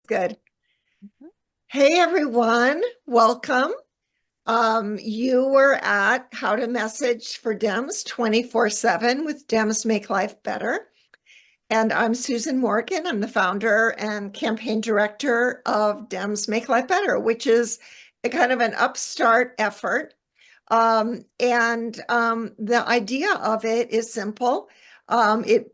Good. Mhm. Hey everyone, welcome. You were at How to Message for Dems 24/7 with Dems Make Life Better. And I'm Susan Morgan. I'm the founder and campaign director of Dems Make Life Better, which is a kind of an upstart effort. The idea of it is simple. It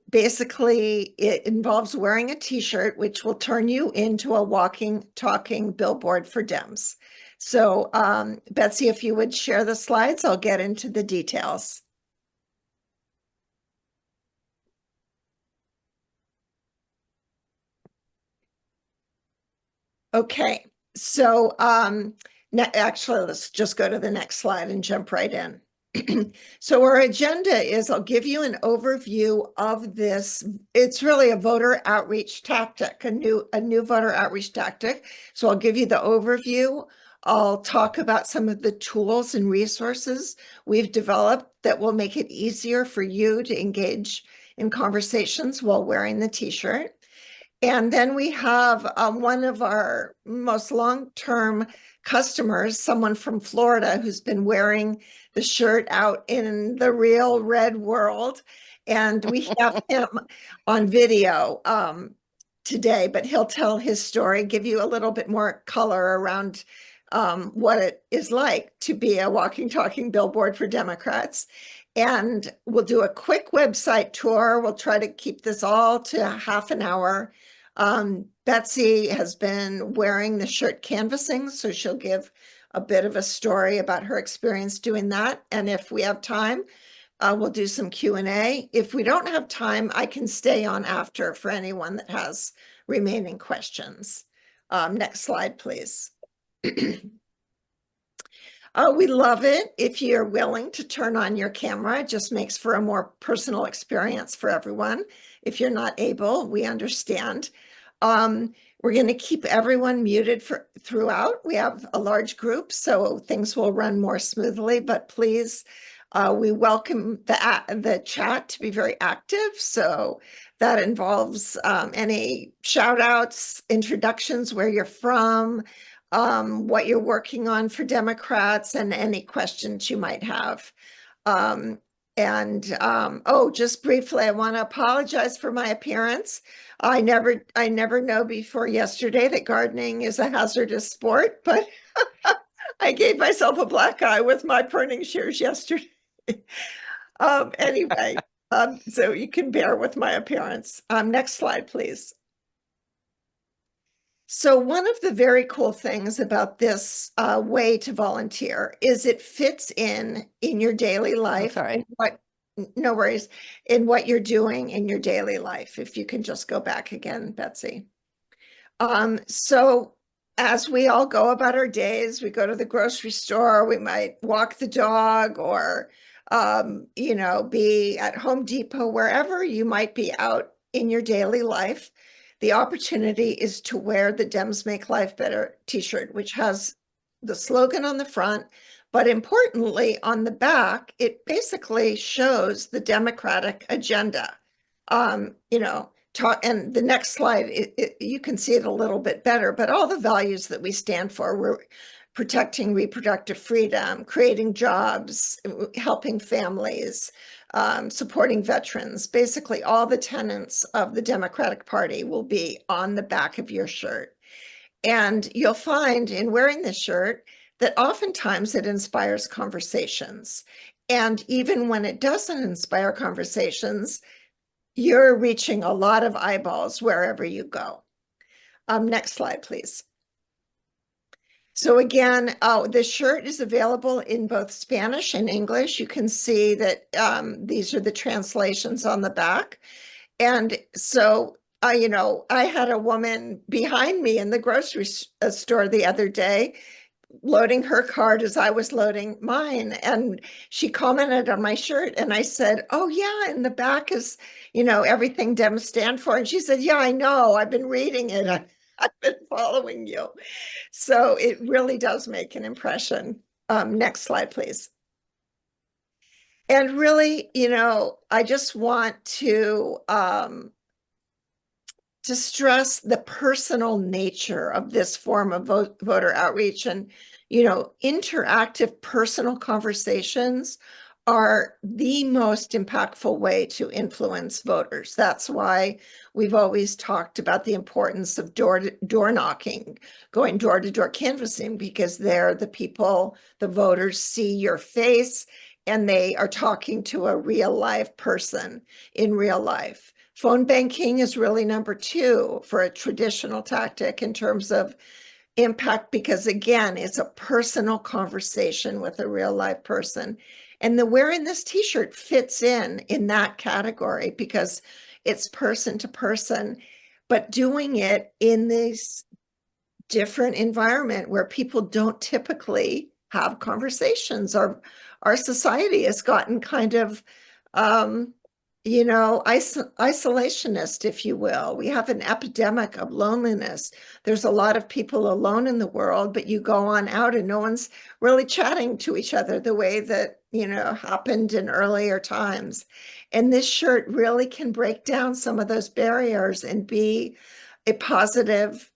involves wearing a t-shirt, which will turn you into a walking, talking billboard for Dems. So, Betsy, if you would share the slides, I'll get into the details. Okay, so actually, let's just go to the next slide and jump right in. So our agenda is I'll give you an overview of this. It's really a voter outreach tactic, a new voter outreach tactic. So I'll give you the overview. I'll talk about some of the tools and resources we've developed that will make it easier for you to engage in conversations while wearing the t-shirt. And then we have one of our most long-term customers, someone from Florida who's been wearing the shirt out in the real red world. And we have him on video today, but he'll tell his story, give you a little bit more color around what it is like to be a walking, talking billboard for Democrats. And we'll do a quick website tour. We'll try to keep this all to half an hour. Betsy has been wearing the shirt canvassing, so she'll give a bit of a story about her experience doing that. And if we have time, we'll do some Q&A. If we don't have time, I can stay on after for anyone that has remaining questions. Next slide, please. We love it if you're willing to turn on your camera. It just makes for a more personal experience for everyone. If you're not able, we understand. We're going to keep everyone muted throughout. We have a large group, so things will run more smoothly, but please, we welcome the chat to be very active. So that involves any shout outs, introductions, where you're from, what you're working on for Democrats, and any questions you might have. Oh, just briefly, I want to apologize for my appearance. I never know before yesterday that gardening is a hazardous sport, but I gave myself a black eye with my pruning shears yesterday. Anyway, so you can bear with my appearance. Next slide, please. So one of the very cool things about this way to volunteer is it fits in your daily Oh, life. sorry. No worries, in what you're doing in your daily life. If you can just go back again, Betsy. So as we all go about our days, we go to the grocery store, we might walk the dog or, be at Home Depot, wherever you might be out in your daily life. The opportunity is to wear the Dems Make Life Better t-shirt, which has the slogan on the front, but importantly, on the back, it basically shows the Democratic agenda. And the next slide, you can see it a little bit better, but all the values that we stand for, we're protecting reproductive freedom, creating jobs, helping families, supporting veterans. Basically, all the tenets of the Democratic Party will be on the back of your shirt. And you'll find in wearing this shirt that oftentimes it inspires conversations. And even when it doesn't inspire conversations, you're reaching a lot of eyeballs wherever you go. Next slide, please. So again, the shirt is available in both Spanish and English. You can see that these are the translations on the back. And so, I had a woman behind me in the grocery store the other day loading her cart as I was loading mine. And she commented on my shirt and I said, "Oh yeah, in the back is, everything Dems stand for." And she said, "Yeah, I know. I've been reading it. I've been following you." So it really does make an impression. Next slide, please. And really, I just want to to stress the personal nature of this form of voter outreach. And, interactive personal conversations are the most impactful way to influence voters. That's why we've always talked about the importance of door knocking, going door to door canvassing, because they're the people, the voters see your face and they are talking to a real live person in real life. Phone banking is really number two for a traditional tactic in terms of impact, because again, it's a personal conversation with a real live person. And the wearing this t-shirt fits in that category because it's person to person, but doing it in this different environment where people don't typically have conversations. Our society has gotten kind of isolationist, if you will. We have an epidemic of loneliness. There's a lot of people alone in the world, but you go on out and no one's really chatting to each other the way that, happened in earlier times. And this shirt really can break down some of those barriers and be a positive,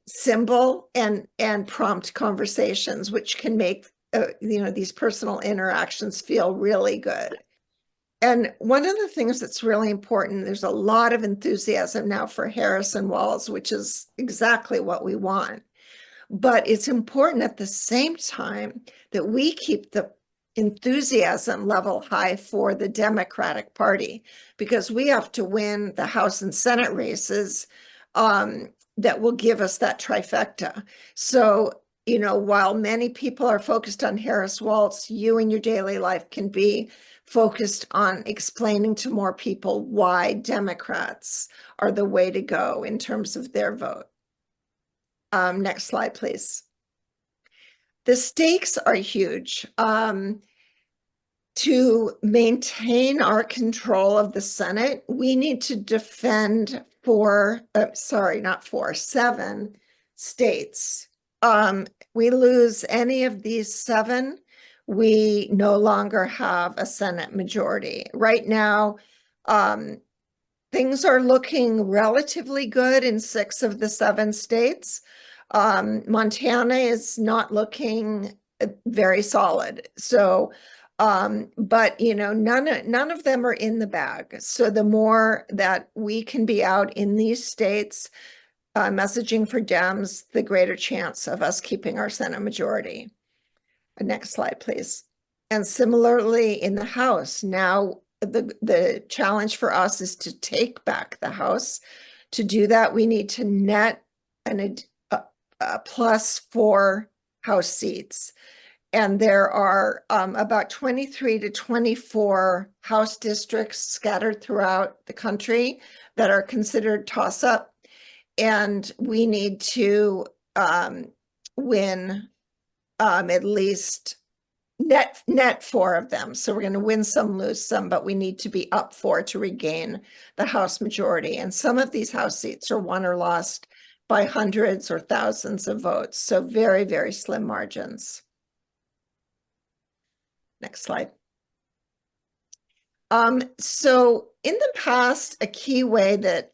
symbol and prompt conversations, which can make these personal interactions feel really good. And one of the things that's really important, there's a lot of enthusiasm now for Harrison walls, which is exactly what we want. But it's important at the same time that we keep the enthusiasm level high for the Democratic Party, because we have to win the House and Senate races that will give us that trifecta. So, while many people are focused on Harris Waltz, you in your daily life can be focused on explaining to more people why Democrats are the way to go in terms of their vote. Next slide, please. The stakes are huge. To maintain our control of the Senate, we need to defend seven states. We lose any of these seven, we no longer have a Senate majority. Right now, things are looking relatively good in 6 of the 7 states. Montana is not looking very solid. So, but none of them are in the bag. So the more that we can be out in these states, messaging for Dems, the greater chance of us keeping our Senate majority. Next slide, please. And similarly in the House, now the challenge for us is to take back the House. To do that, we need to net a plus 4 House seats. And there are about 23 to 24 House districts scattered throughout the country that are considered toss-up. And we need to win at least net 4 of them. So we're going to win some, lose some, but we need to be up 4 to regain the House majority. And some of these House seats are won or lost by hundreds or thousands of votes. So very, very slim margins. Next slide. So in the past, a key way that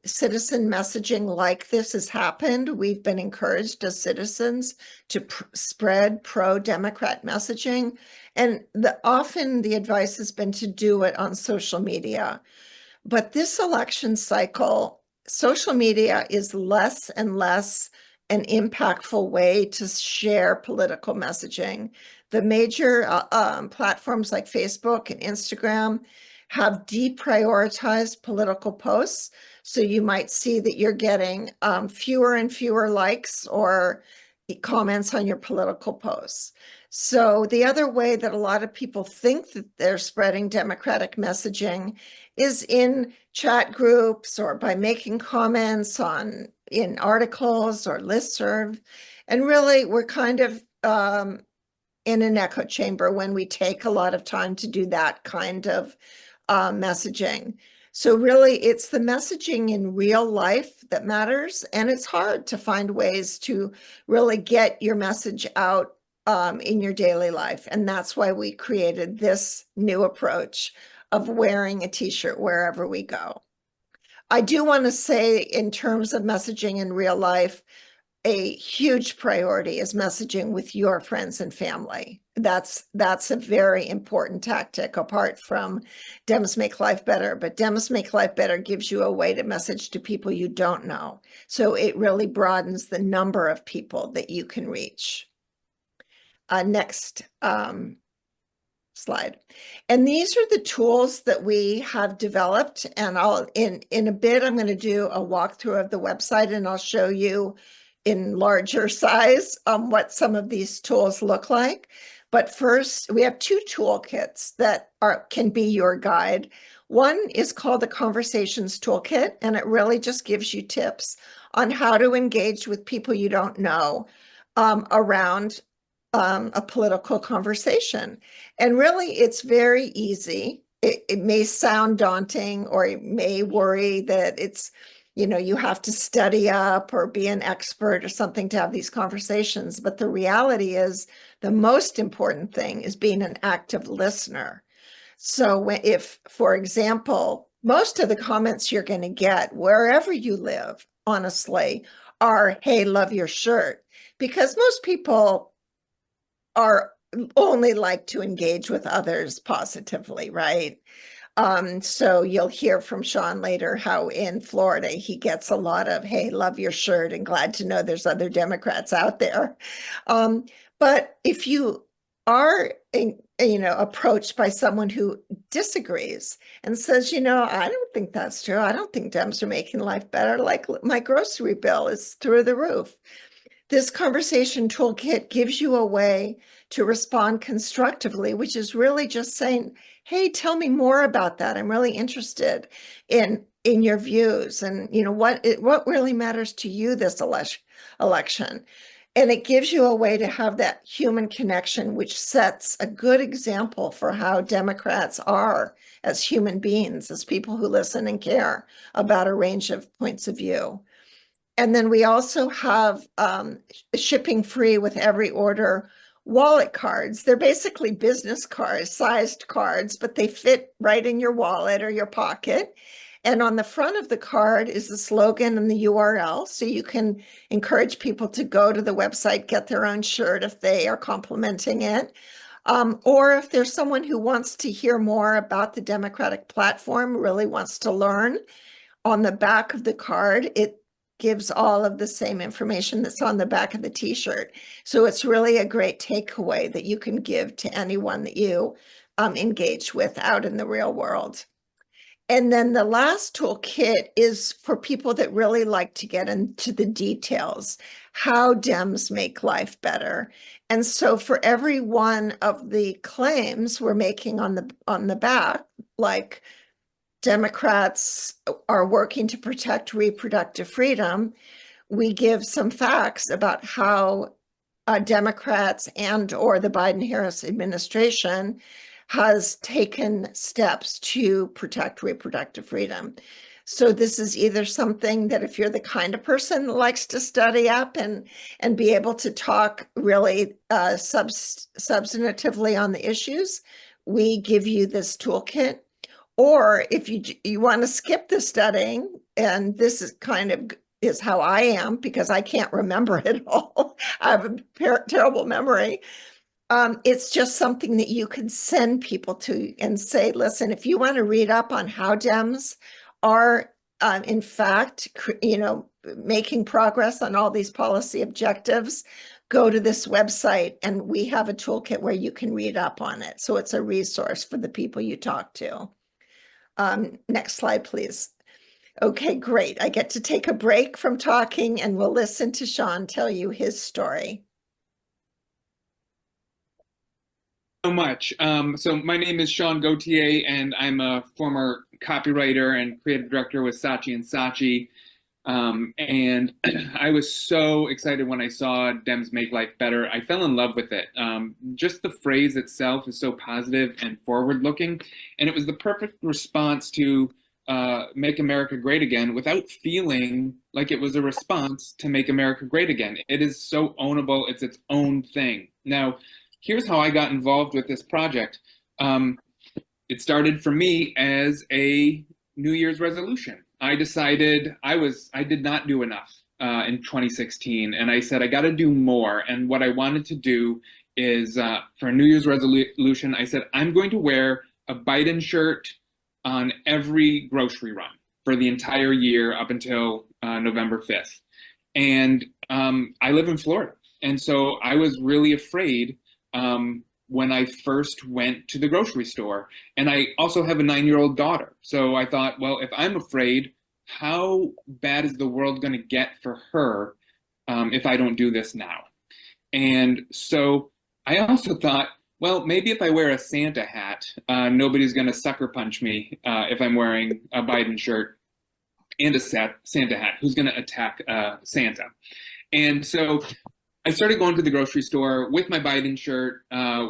citizen messaging like this has happened, we've been encouraged as citizens to spread pro-Democrat messaging. And often the advice has been to do it on social media. But this election cycle, social media is less and less an impactful way to share political messaging. The major platforms like Facebook and Instagram have deprioritized political posts. So you might see that you're getting fewer and fewer likes or comments on your political posts. So the other way that a lot of people think that they're spreading Democratic messaging is in chat groups or by making comments in articles or listserv. And really, we're kind of in an echo chamber when we take a lot of time to do that kind of messaging. So really, it's the messaging in real life that matters. And it's hard to find ways to really get your message out in your daily life. And that's why we created this new approach of wearing a t-shirt wherever we go. I do want to say, in terms of messaging in real life, a huge priority is messaging with your friends and family. That's a very important tactic, apart from Dems Make Life Better. But Dems Make Life Better gives you a way to message to people you don't know. So it really broadens the number of people that you can reach. Next slide. And these are the tools that we have developed. And I'll in a bit, I'm going to do a walkthrough of the website, and I'll show you in larger size what some of these tools look like. But first, we have two toolkits that can be your guide. One is called the Conversations Toolkit, and it really just gives you tips on how to engage with people you don't know around a political conversation. And really, it's very easy. It may sound daunting, or it may worry that it's, you have to study up or be an expert or something to have these conversations. But the reality is, the most important thing is being an active listener. So if, for example, most of the comments you're going to get wherever you live, honestly, are, "Hey, love your shirt," because most people are only like to engage with others positively, right? So you'll hear from Sean later how in Florida he gets a lot of, "Hey, love your shirt," and glad to know there's other Democrats out there. But if you are, approached by someone who disagrees and says, "I don't think that's true. I don't think Dems are making life better. Like, my grocery bill is through the roof." This conversation toolkit gives you a way to respond constructively, which is really just saying, "Hey, tell me more about that. I'm really interested in your views, and what really matters to you this election." And it gives you a way to have that human connection, which sets a good example for how Democrats are as human beings, as people who listen and care about a range of points of view. And then we also have shipping free with every order wallet cards. They're basically business cards, sized cards, but they fit right in your wallet or your pocket. And on the front of the card is the slogan and the URL. So you can encourage people to go to the website, get their own shirt if they are complimenting it. Or if there's someone who wants to hear more about the Democratic platform, really wants to learn, on the back of the card, it gives all of the same information that's on the back of the t-shirt. So it's really a great takeaway that you can give to anyone that you engage with out in the real world. And then the last toolkit is for people that really like to get into the details, how Dems make life better. And so for every one of the claims we're making on the back, like Democrats are working to protect reproductive freedom, we give some facts about how Democrats and or the Biden-Harris administration has taken steps to protect reproductive freedom. So this is either something that, if you're the kind of person that likes to study up and be able to talk really substantively on the issues, we give you this toolkit. Or if you want to skip the studying, and this is how I am, because I can't remember it all. I have a terrible memory. It's just something that you can send people to and say, "Listen, if you want to read up on how Dems are, in fact, making progress on all these policy objectives, go to this website, and we have a toolkit where you can read up on it." So it's a resource for the people you talk to. Next slide, please. Okay, great. I get to take a break from talking, and we'll listen to Sean tell you his story. So much. So my name is Sean Gauthier, and I'm a former copywriter and creative director with Saatchi & Saatchi. And I was so excited when I saw Dems Make Life Better. I fell in love with it. Just the phrase itself is so positive and forward-looking, and it was the perfect response to Make America Great Again without feeling like it was a response to Make America Great Again. It is so ownable. It's its own thing. Now, here's how I got involved with this project. It started for me as a New Year's resolution. I decided I did not do enough in 2016, and I said I got to do more. And what I wanted to do is for a New Year's resolution, I said I'm going to wear a Biden shirt on every grocery run for the entire year up until November 5th. And I live in Florida, and so I was really afraid when I first went to the grocery store. And I also have a 9-year-old daughter. So I thought, well, if I'm afraid, how bad is the world going to get for her if I don't do this now? And so I also thought, well, maybe if I wear a Santa hat, nobody's going to sucker punch me if I'm wearing a Biden shirt and a Santa hat. Who's going to attack Santa? And so I started going to the grocery store with my Biden shirt,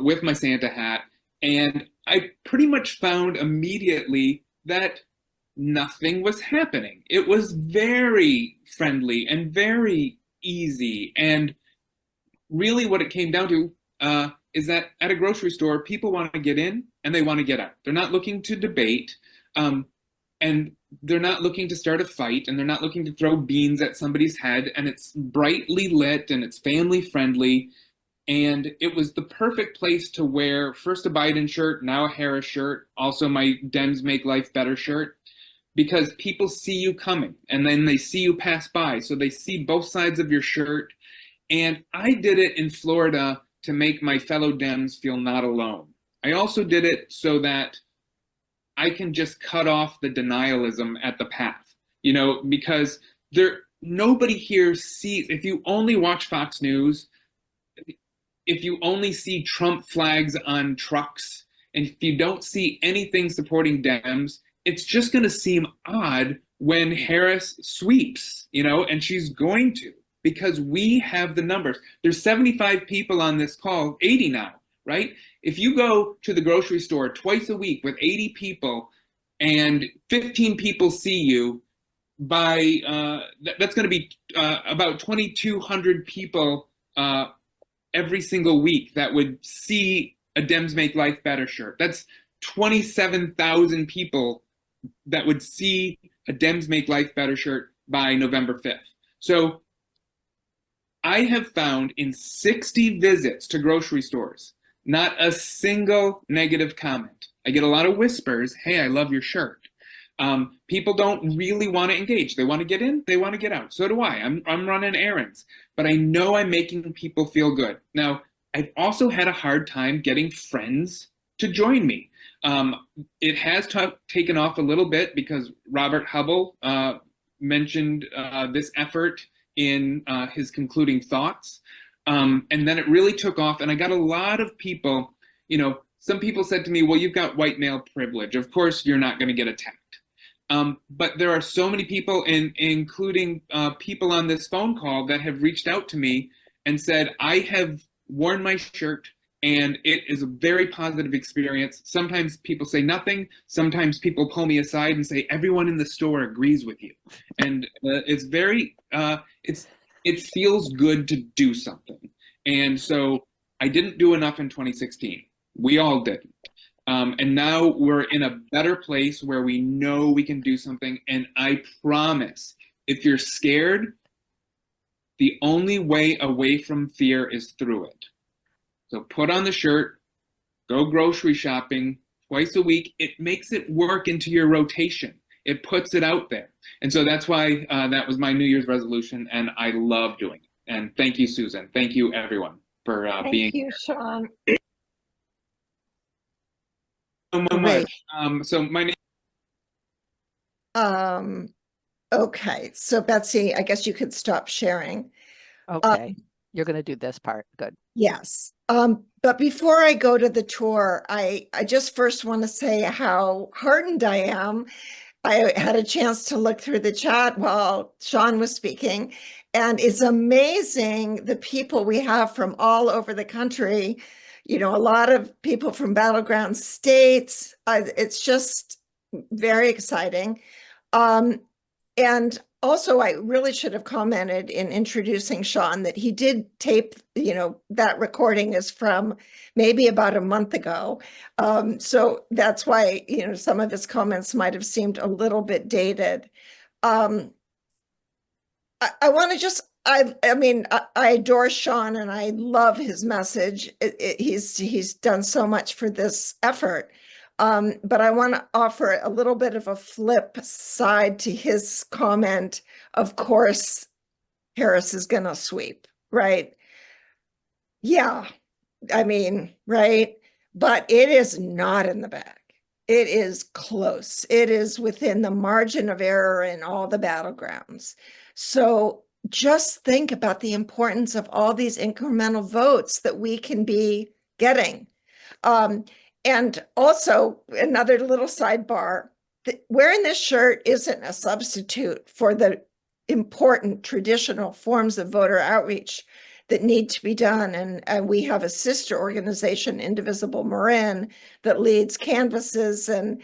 with my Santa hat, and I pretty much found immediately that nothing was happening. It was very friendly and very easy. And really, what it came down to is that at a grocery store, people want to get in and they want to get out. They're not looking to debate. And they're not looking to start a fight, and they're not looking to throw beans at somebody's head, and it's brightly lit and it's family friendly. And it was the perfect place to wear first a Biden shirt, now a Harris shirt, also my Dems Make Life Better shirt, because people see you coming and then they see you pass by. So they see both sides of your shirt. And I did it in Florida to make my fellow Dems feel not alone. I also did it so that I can just cut off the denialism at the path, because nobody here sees, if you only watch Fox News, if you only see Trump flags on trucks, and if you don't see anything supporting Dems, it's just going to seem odd when Harris sweeps, and she's going to, because we have the numbers. There's 75 people on this call, 80 now, right? If you go to the grocery store twice a week with 80 people and 15 people see you, that's going to be about 2,200 people every single week that would see a Dems Make Life Better shirt. That's 27,000 people that would see a Dems Make Life Better shirt by November 5th. So I have found in 60 visits to grocery stores, not a single negative comment. I get a lot of whispers, hey, I love your shirt. People don't really want to engage. They want to get in, they want to get out. So do I. I'm running errands, but I know I'm making people feel good. Now, I've also had a hard time getting friends to join me. It has taken off a little bit because Robert Hubble mentioned this effort in his concluding thoughts. And then it really took off, and I got a lot of people, some people said to me, well, you've got white male privilege. Of course, you're not going to get attacked. But there are so many people, including people on this phone call, that have reached out to me and said, I have worn my shirt and it is a very positive experience. Sometimes people say nothing. Sometimes people pull me aside and say, everyone in the store agrees with you. And it's very, it feels good to do something. And so I didn't do enough in 2016. We all didn't. And now we're in a better place where we know we can do something. And I promise, if you're scared, the only way away from fear is through it. So put on the shirt, go grocery shopping twice a week. It makes it work into your rotation. It puts it out there. And so that's why that was my New Year's resolution, and I love doing it. And thank you, Susan. Thank you, everyone, for being here. Thank you, Sean. So much. So my name. Okay, so Betsy, I guess you could stop sharing. Okay, you're going to do this part. Good. Yes. But before I go to the tour, I just first want to say how heartened I am. I had a chance to look through the chat while Sean was speaking, and it's amazing the people we have from all over the country. A lot of people from battleground states. It's just very exciting. And also, I really should have commented in introducing Sean that he did tape, that recording is from maybe about a month ago. So that's why, some of his comments might have seemed a little bit dated. I want to just, I mean, I adore Sean and I love his message. He's done so much for this effort. But I want to offer a little bit of a flip side to his comment. Of course, Harris is going to sweep, right? Yeah, I mean, right? But it is not in the bag. It is close. It is within the margin of error in all the battlegrounds. So just think about the importance of all these incremental votes that we can be getting. And also, another little sidebar, wearing this shirt isn't a substitute for the important traditional forms of voter outreach that need to be done. And we have a sister organization, Indivisible Marin, that leads canvases and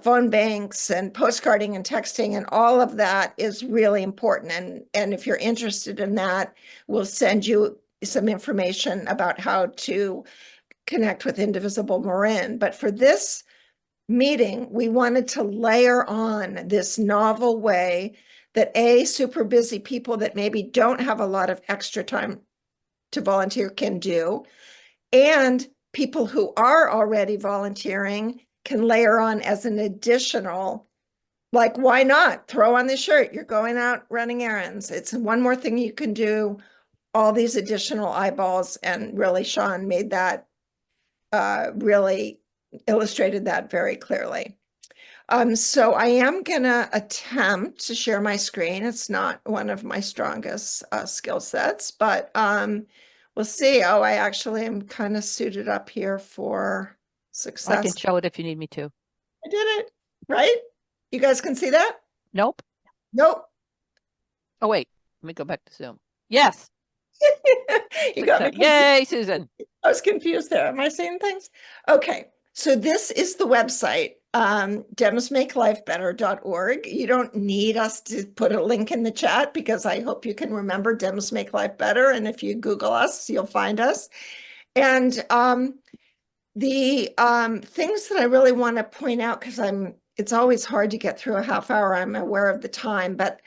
phone banks and postcarding and texting, and all of that is really important. And if you're interested in that, we'll send you some information about how to connect with Indivisible Marin. But for this meeting, we wanted to layer on this novel way that super busy people that maybe don't have a lot of extra time to volunteer can do, and people who are already volunteering can layer on as an additional, like, why not throw on the shirt? You're going out running errands. It's one more thing you can do, all these additional eyeballs. And really, Sean made that, really illustrated that very clearly. So I am gonna attempt to share my screen. It's not one of my strongest skill sets, but we'll see. Oh, I actually am kind of suited up here for success. I can show it if you need me to. I did it, right? You guys can see that? Nope. Nope. Oh, wait, let me go back to Zoom. Yes. You got me. Yay, Susan. I was confused there. Am I seeing things? Okay. So this is the website, demsmakelifebetter.org. You don't need us to put a link in the chat because I hope you can remember Dems Make Life Better. And if you Google us, you'll find us. And the things that I really want to point out, because it's always hard to get through a half hour. I'm aware of the time, but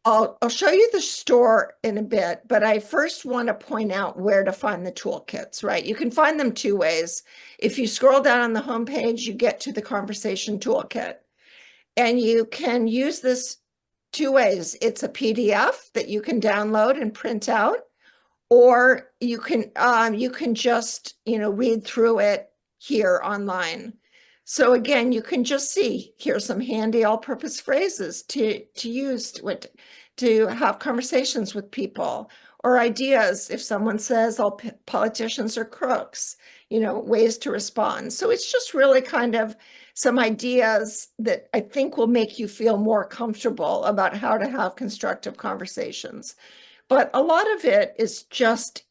I'll show you the store in a bit, but I first want to point out where to find the toolkits, right? You can find them two ways. If you scroll down on the homepage, you get to the Conversation Toolkit, and you can use this two ways. It's a PDF that you can download and print out, or you can just, read through it here online. So again, you can just see, here's some handy all-purpose phrases to use to have conversations with people, or ideas if someone says all politicians are crooks, ways to respond. So it's just really kind of some ideas that I think will make you feel more comfortable about how to have constructive conversations. But a lot of it is just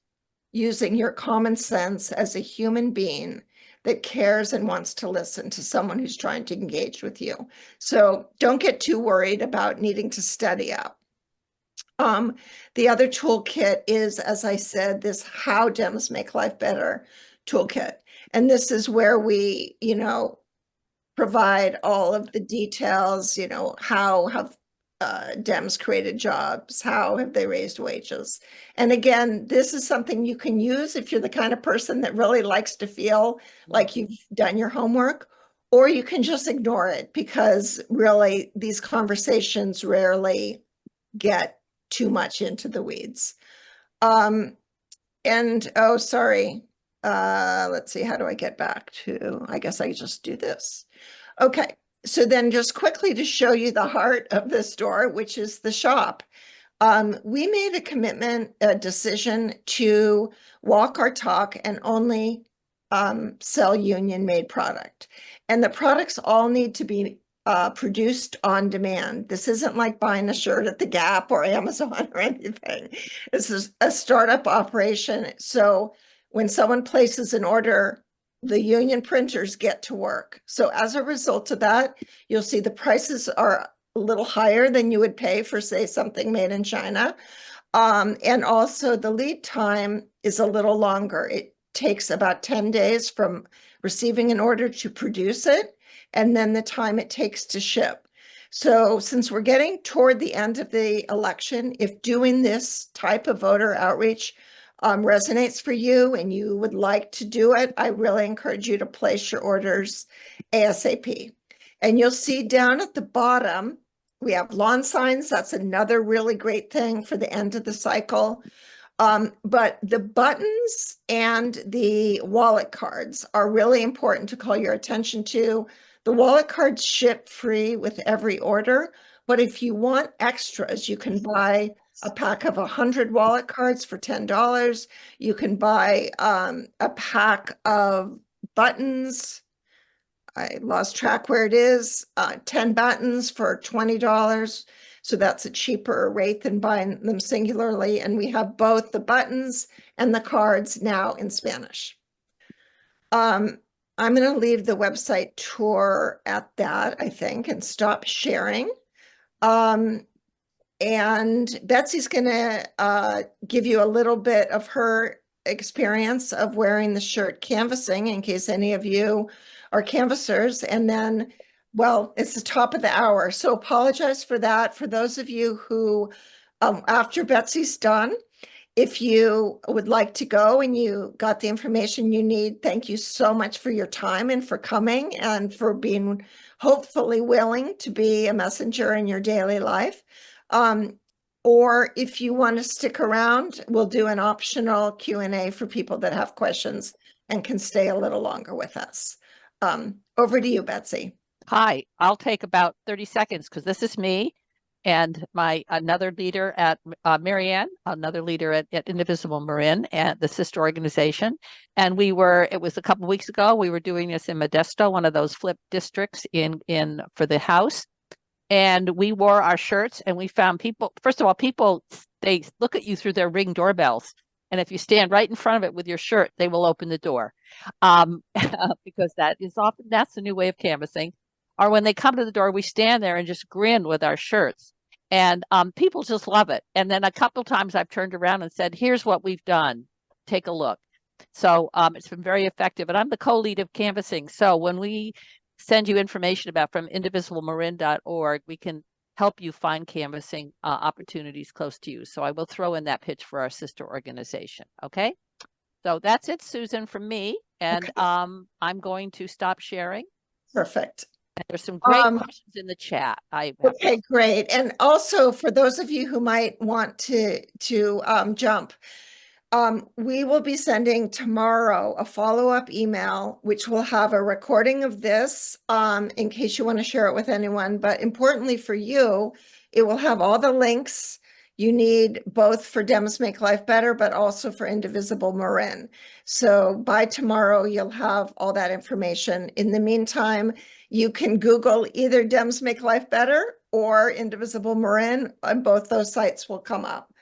using your common sense as a human being that cares and wants to listen to someone who's trying to engage with you. So don't get too worried about needing to study up. The other toolkit is, as I said, this How Dems Make Life Better toolkit. And this is where we, provide all of the details, how have Dems created jobs? How have they raised wages? And again, this is something you can use if you're the kind of person that really likes to feel like you've done your homework, or you can just ignore it because really these conversations rarely get too much into the weeds. Oh, sorry. Let's see, how do I get back to, I guess I just do this. Okay. So then just quickly to show you the heart of the store, which is the shop. We made a decision to walk our talk and only sell union-made product. And the products all need to be produced on demand. This isn't like buying a shirt at the Gap or Amazon or anything. This is a startup operation. So when someone places an order, the union printers get to work. So as a result of that, you'll see the prices are a little higher than you would pay for, say, something made in China. And also the lead time is a little longer. It takes about 10 days from receiving an order to produce it, and then the time it takes to ship. So since we're getting toward the end of the election, if doing this type of voter outreach resonates for you and you would like to do it, I really encourage you to place your orders ASAP. And you'll see down at the bottom, we have lawn signs. That's another really great thing for the end of the cycle. But the buttons and the wallet cards are really important to call your attention to. The wallet cards ship free with every order, but if you want extras, you can buy a pack of 100 wallet cards for $10. You can buy a pack of buttons. I lost track where it is, 10 buttons for $20. So that's a cheaper rate than buying them singularly. And we have both the buttons and the cards now in Spanish. I'm going to leave the website tour at that, I think, and stop sharing. And Betsy's going to give you a little bit of her experience of wearing the shirt canvassing in case any of you are canvassers. And then, well, it's the top of the hour. So apologize for that. For those of you who, after Betsy's done, if you would like to go and you got the information you need, thank you so much for your time and for coming and for being hopefully willing to be a messenger in your daily life. Or if you want to stick around, we'll do an optional Q&A for people that have questions and can stay a little longer with us. Over to you, Betsy. Hi, I'll take about 30 seconds because this is me and another leader at Marianne, another leader at Indivisible Marin and the sister organization. And it was a couple of weeks ago, we were doing this in Modesto, one of those flip districts for the House. And we wore our shirts and we found people, first of all, they look at you through their Ring doorbells. And if you stand right in front of it with your shirt, they will open the door. Because that's a new way of canvassing. Or when they come to the door, we stand there and just grin with our shirts. And people just love it. And then a couple times I've turned around and said, here's what we've done. Take a look. So it's been very effective. And I'm the co-lead of canvassing. So when we send you information from indivisibleMarin.org, we can help you find canvassing opportunities close to you. So I will throw in that pitch for our sister organization. Okay. So that's it, Susan, from me. And Okay. I'm going to stop sharing. Perfect. There's some great questions in the chat. Okay, great. And also for those of you who might want to jump, we will be sending tomorrow a follow-up email, which will have a recording of this in case you want to share it with anyone. But importantly for you, it will have all the links you need both for Dems Make Life Better, but also for Indivisible Marin. So by tomorrow, you'll have all that information. In the meantime, you can Google either Dems Make Life Better or Indivisible Marin, and both those sites will come up.